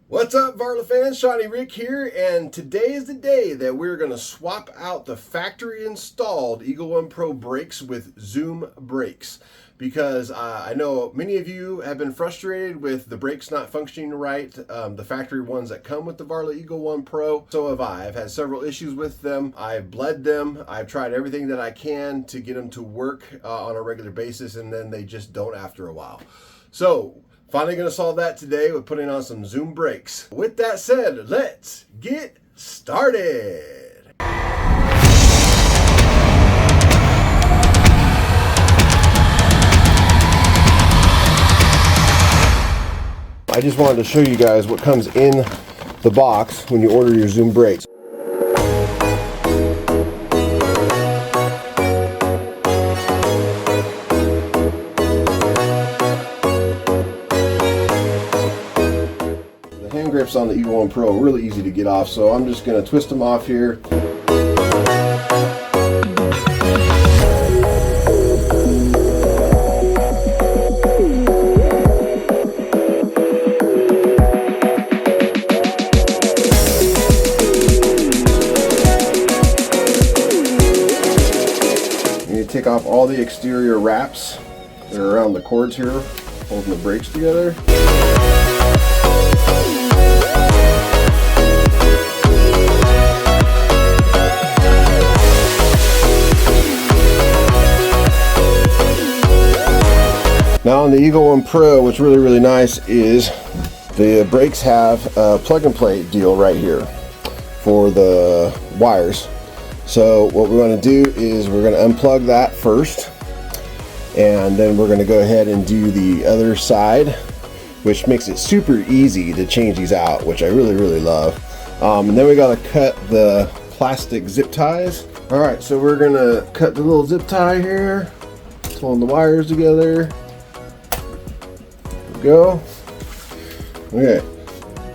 What's up, Varla fans? Shawnyrick here, and today is the day that we're going to swap out the factory installed Eagle One Pro brakes with Zoom brakes, because I know many of you have been frustrated with the brakes not functioning right, the factory ones that come with the Varla Eagle One Pro. So have I. I've had several issues with them. I've bled them. I've tried everything that I can to get them to work on a regular basis, and then they just don't after a while. So finally going to solve that today with putting on some Zoom brakes. With that said, let's get started. I just wanted to show you guys what comes in the box when you order your Zoom brakes. Hand grips on the Eagle One Pro are really easy to get off, so I'm just going to twist them off here. You need to take off all the exterior wraps that are around the cords here, holding the brakes together. Now on the Eagle One Pro, what's really nice is the brakes have a plug and play deal right here for the wires. So what we want to do is we're going to unplug that first, and then we're going to go ahead and do the other side, which makes it super easy to change these out, which I really love. And then we got to cut the plastic zip ties. All right, so we're going to cut the little zip tie here, pulling the wires together. Go. Okay,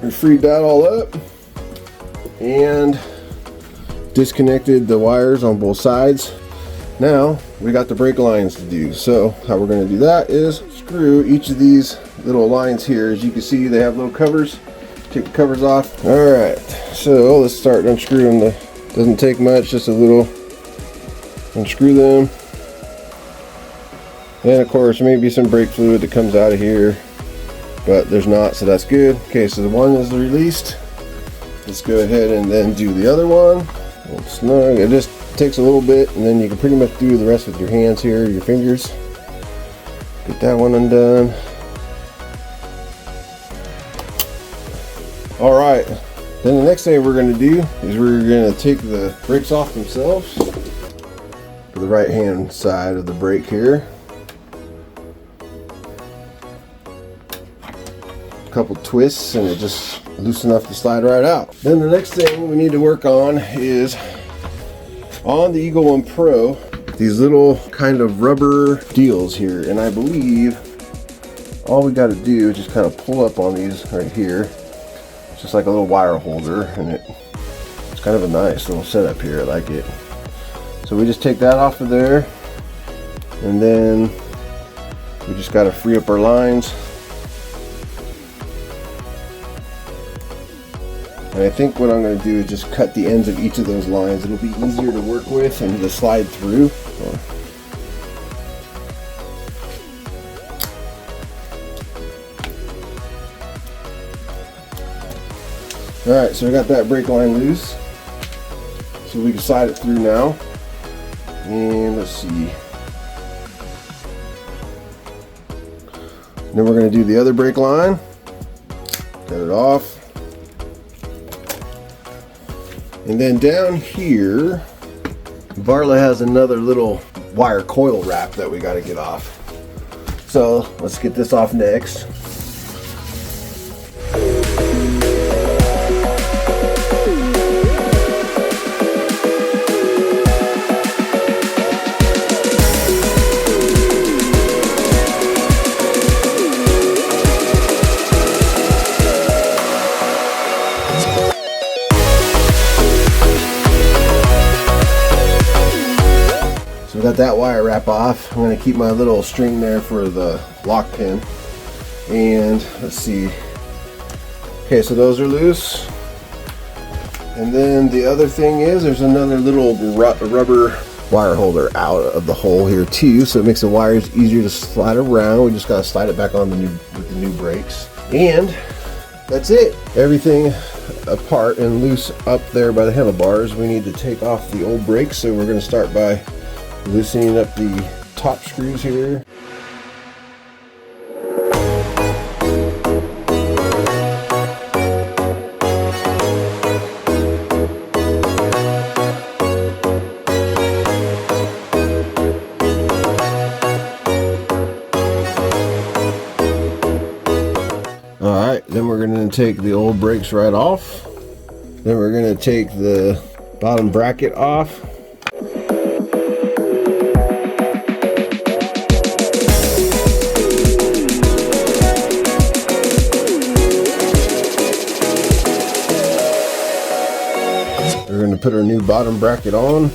we freed that all up and disconnected the wires on both sides. Now we got the brake lines to do. So how we're going to do that is screw each of these little lines here. As you can see, they have little covers. Take the covers off. All right, so let's start unscrewing the, doesn't take much, just a little. Unscrew them, and of course maybe some brake fluid that comes out of here, but there's not, so that's good. Okay, so the one is released. Let's go ahead and then do the other one. Snug. It just takes a little bit, and then you can pretty much do the rest with your hands here, your fingers. Get that one undone. All right, then the next thing we're going to do is we're going to take the brakes off themselves to the right hand side of the brake here. Couple twists and it just loose enough to slide right out. Then the next thing we need to work on is on the Eagle One Pro, these little kind of rubber deals here, and I believe all we got to do is just kind of pull up on these right here. It's just like a little wire holder, and it's kind of a nice little setup here. I like it. So we just take that off of there, and then we just got to free up our lines. And I think what I'm going to do is just cut the ends of each of those lines. It'll be easier to work with and to slide through. Alright, so we got that brake line loose. So we can slide it through now. And let's see. Then we're going to do the other brake line. Cut it off. And then down here, Varla has another little wire coil wrap that we got to get off. So let's get this off next. We got that wire wrap off. I'm going to keep my little string there for the lock pin. And let's see, Okay, so those are loose. And then the other thing is there's another little rubber wire holder out of the hole here too, so it makes the wires easier to slide around. We just gotta slide it back on with the new brakes. And that's it. Everything apart and loose up there by the handlebars. We need to take off the old brakes, so we're gonna start by loosening up the top screws here. Alright, then we're going to take the old brakes right off. Then we're going to take the bottom bracket off. We're going to put our new bottom bracket on.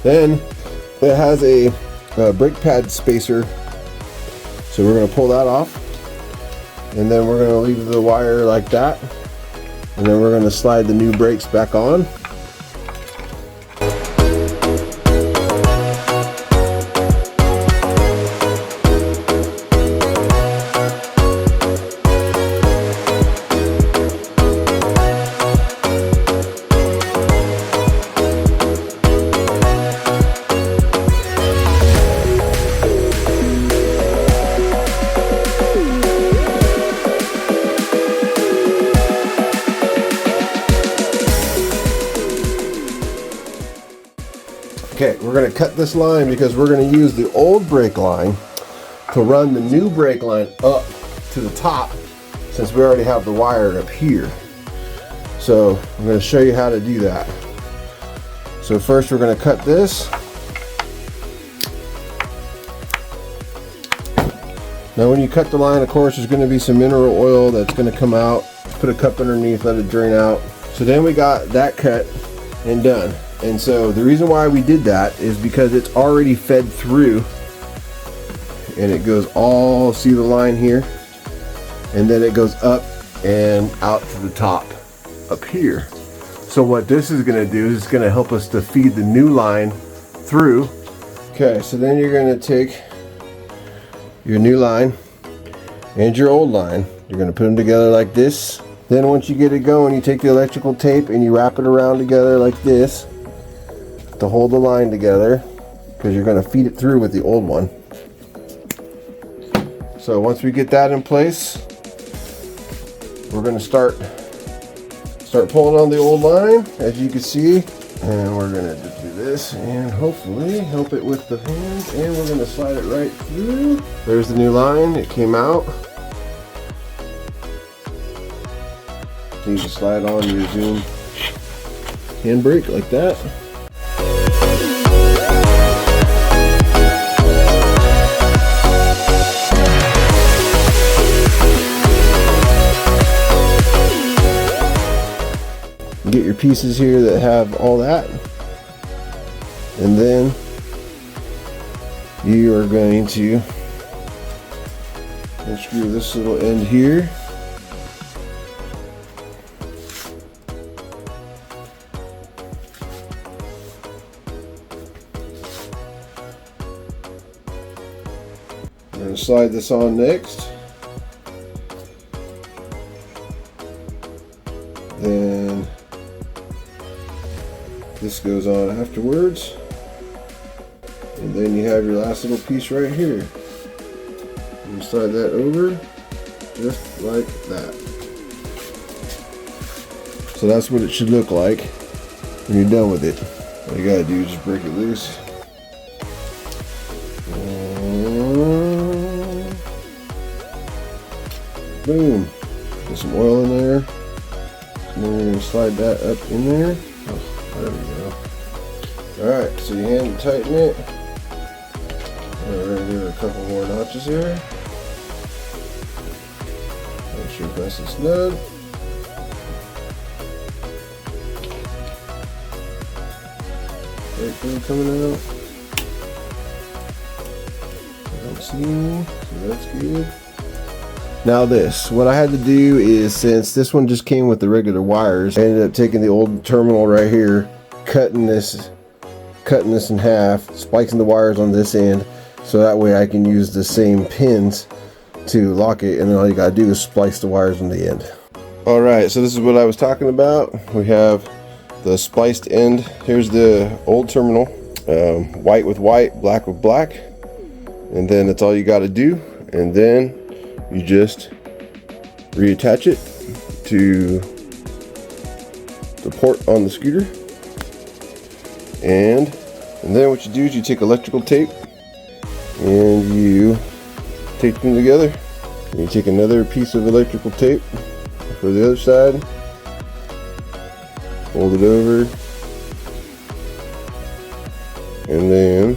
Then it has a brake pad spacer, so we're going to pull that off, and then we're going to leave the wire like that, and then we're going to slide the new brakes back on. Okay, we're going to cut this line because we're going to use the old brake line to run the new brake line up to the top, since we already have the wire up here. So I'm going to show you how to do that. So first we're going to cut this. Now when you cut the line, of course, there's going to be some mineral oil that's going to come out. Put a cup underneath, let it drain out. So then we got that cut and done. And so the reason why we did that is because it's already fed through, and it goes all, see the line here, and then it goes up and out to the top up here. So what this is going to do is it's going to help us to feed the new line through. Okay, so then you're going to take your new line and your old line, you're going to put them together like this. Then once you get it going, you take the electrical tape and you wrap it around together like this to hold the line together, because you're going to feed it through with the old one. So once we get that in place, we're going to start pulling on the old line, as you can see, and we're going to just do this and hopefully help it with the hands, and we're going to slide it right through. There's the new line, it came out. So you just slide on your Zoom handbrake like that. Get your pieces here that have all that, and then you are going to unscrew this little end here. I'm going to slide this on next. Then this goes on afterwards, and then you have your last little piece right here. You slide that over just like that. So that's what it should look like when you're done with it. All you gotta do is just break it loose. Boom. Put some oil in there. And then we're going to slide that up in there. Oh, there we go. Alright, so you hand tighten it. Alright, give it a couple more notches here. Make sure it's nice and snug. Brake fluid coming out. I don't see any, so that's good. Now this, what I had to do is, since this one just came with the regular wires, I ended up taking the old terminal right here, cutting this in half, splicing the wires on this end, so that way I can use the same pins to lock it, and then all you gotta do is splice the wires on the end. Alright, so this is what I was talking about. We have the spliced end. Here's the old terminal, white with white, black with black, and then that's all you gotta do, and then you just reattach it to the port on the scooter, and then what you do is you take electrical tape and you tape them together. And you take another piece of electrical tape for the other side, fold it over, and then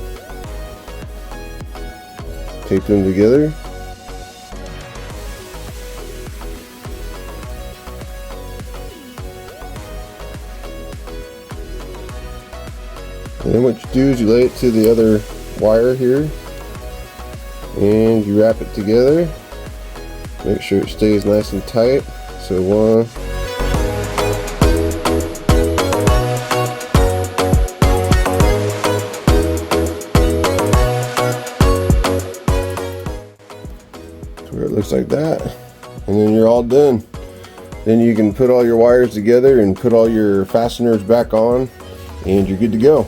tape them together. And then what you do is you lay it to the other wire here, and you wrap it together. Make sure it stays nice and tight. So one, so where it looks like that, and then you're all done. Then you can put all your wires together and put all your fasteners back on, and you're good to go.